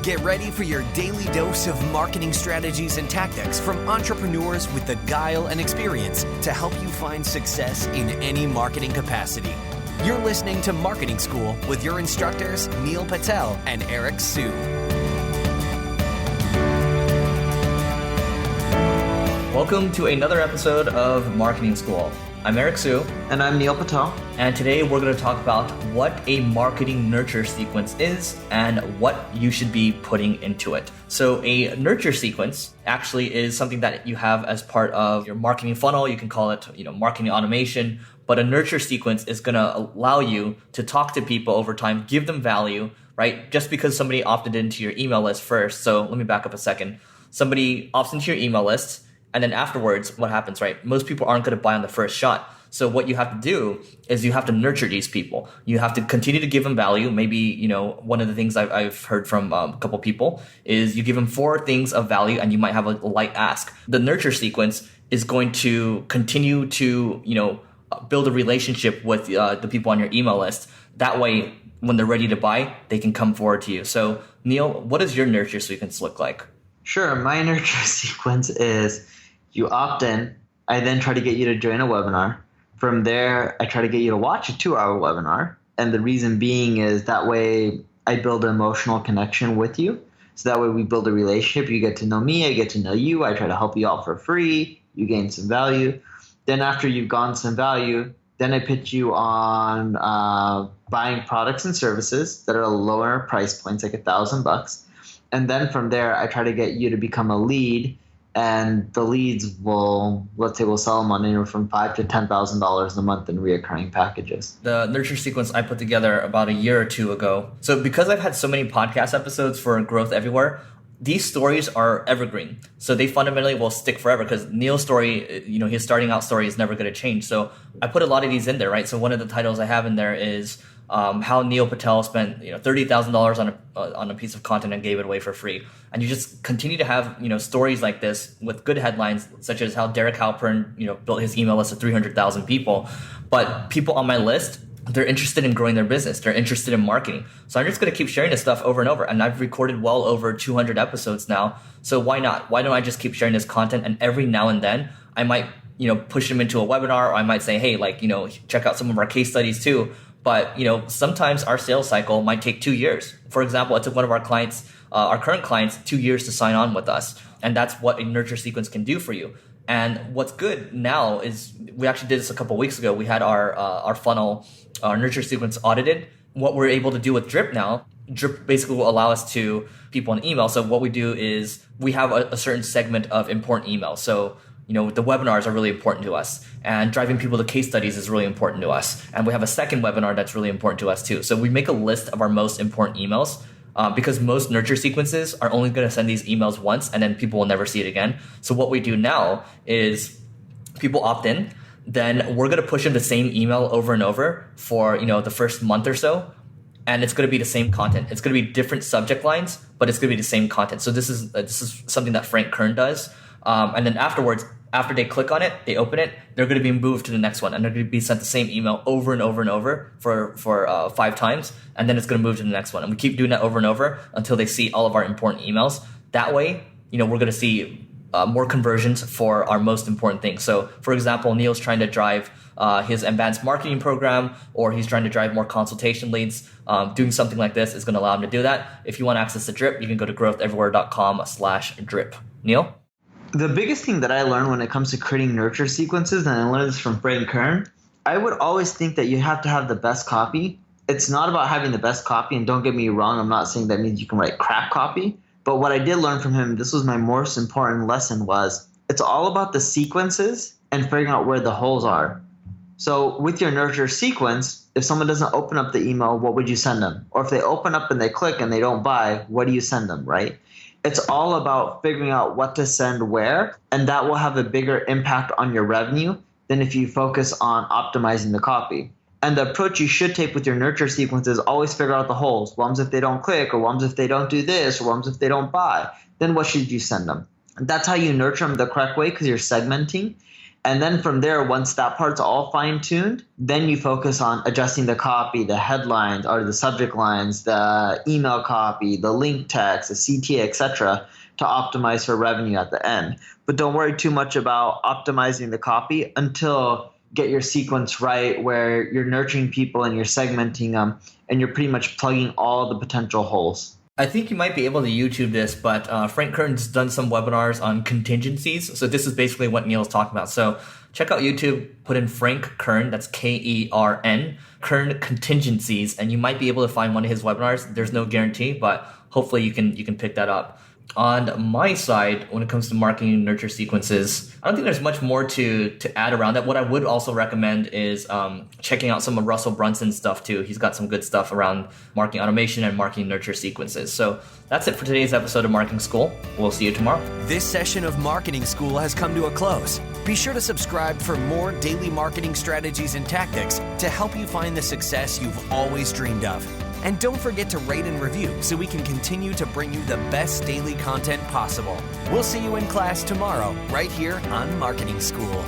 Get ready for your daily dose of marketing strategies and tactics from entrepreneurs with the guile and experience to help you find success in any marketing capacity. You're listening to Marketing School with your instructors, Neil Patel and Eric Sue. Welcome to another episode of Marketing School. I'm Eric Sue. And I'm Neil Patel. And today we're going to talk about what a marketing nurture sequence is and what you should be putting into it. So a nurture sequence actually is something that you have as part of your marketing funnel. You can call it, marketing automation. But a nurture sequence is going to allow you to talk to people over time, give them value, right? Just because somebody opted into your email list first. So let me back up a second. Somebody opts into your email list. And then afterwards, what happens, right? Most people aren't going to buy on the first shot. So what you have to do is you have to nurture these people. You have to continue to give them value. Maybe, one of the things I've heard from a couple people is you give them 4 things of value and you might have a light ask. The nurture sequence is going to continue to, build a relationship with the people on your email list. That way, when they're ready to buy, they can come forward to you. So Neil, what does your nurture sequence look like? Sure. My nurture sequence is you opt in. I then try to get you to join a webinar. From there, I try to get you to watch a 2-hour webinar. And the reason being is that way I build an emotional connection with you. So that way we build a relationship. You get to know me. I get to know you. I try to help you out for free. You gain some value. Then after you've gotten some value, then I pitch you on buying products and services that are lower price points, like $1,000. And then from there, I try to get you to become a lead. And the leads will sell them on anywhere from $5,000 to $10,000 a month in reoccurring packages. The nurture sequence I put together about a year or two ago. So because I've had so many podcast episodes for Growth Everywhere, these stories are evergreen. So they fundamentally will stick forever because Neil's story, his starting out story is never going to change. So I put a lot of these in there, right? So one of the titles I have in there is how Neil Patel spent $30,000 on a piece of content and gave it away for free. And you just continue to have stories like this with good headlines, such as how Derek Halpern built his email list of 300,000 people. But people on my list, they're interested in growing their business. They're interested in marketing. So I'm just going to keep sharing this stuff over and over. And I've recorded well over 200 episodes now. So why not? Why don't I just keep sharing this content? And every now and then I might push them into a webinar, or I might say, hey, check out some of our case studies too. But, sometimes our sales cycle might take 2 years. For example, it took one of our clients, our current clients, 2 years to sign on with us. And that's what a nurture sequence can do for you. And what's good now is we actually did this a couple of weeks ago. We had our funnel, our nurture sequence audited. What we're able to do with Drip now, Drip basically will allow us to people an email. So what we do is we have a certain segment of important emails. So the webinars are really important to us, and driving people to case studies is really important to us. And we have a second webinar that's really important to us too. So we make a list of our most important emails because most nurture sequences are only going to send these emails once and then people will never see it again. So what we do now is people opt in, then we're going to push them the same email over and over for, the first month or so. And it's going to be the same content. It's going to be different subject lines, but it's going to be the same content. So this is something that Frank Kern does. And then afterwards, after they click on it, they open it, they're going to be moved to the next one. And they're going to be sent the same email over and over and over for 5 times. And then it's going to move to the next one. And we keep doing that over and over until they see all of our important emails. That way, we're going to see more conversions for our most important things. So for example, Neil's trying to drive his advanced marketing program, or he's trying to drive more consultation leads. Doing something like this is going to allow him to do that. If you want access to Drip, you can go to growtheverywhere.com/drip. Neil? The biggest thing that I learned when it comes to creating nurture sequences, and I learned this from Frank Kern, I would always think that you have to have the best copy. It's not about having the best copy, and don't get me wrong, I'm not saying that means you can write crap copy. But what I did learn from him, this was my most important lesson, was it's all about the sequences and figuring out where the holes are. So with your nurture sequence, if someone doesn't open up the email, what would you send them? Or if they open up and they click and they don't buy, what do you send them, right? It's all about figuring out what to send where, and that will have a bigger impact on your revenue than if you focus on optimizing the copy. And the approach you should take with your nurture sequence is always figure out the holes. What if they don't click, or what if they don't do this, or what if they don't buy? Then what should you send them? And that's how you nurture them the correct way, because you're segmenting. And then from there, once that part's all fine-tuned, then you focus on adjusting the copy, the headlines or the subject lines, the email copy, the link text, the CTA, etc., to optimize for revenue at the end. But don't worry too much about optimizing the copy until get your sequence right, where you're nurturing people and you're segmenting them and you're pretty much plugging all the potential holes. I think you might be able to YouTube this, but Frank Kern's done some webinars on contingencies. So this is basically what Neil's talking about. So check out YouTube, put in Frank Kern, that's Kern, Kern contingencies, and you might be able to find one of his webinars. There's no guarantee, but hopefully you can pick that up. On my side, when it comes to marketing nurture sequences, I don't think there's much more to add around that. What I would also recommend is checking out some of Russell Brunson's stuff too. He's got some good stuff around marketing automation and marketing nurture sequences. So that's it for today's episode of Marketing School. We'll see you tomorrow. This session of Marketing School has come to a close. Be sure to subscribe for more daily marketing strategies and tactics to help you find the success you've always dreamed of. And don't forget to rate and review so we can continue to bring you the best daily content possible. We'll see you in class tomorrow, right here on Marketing School.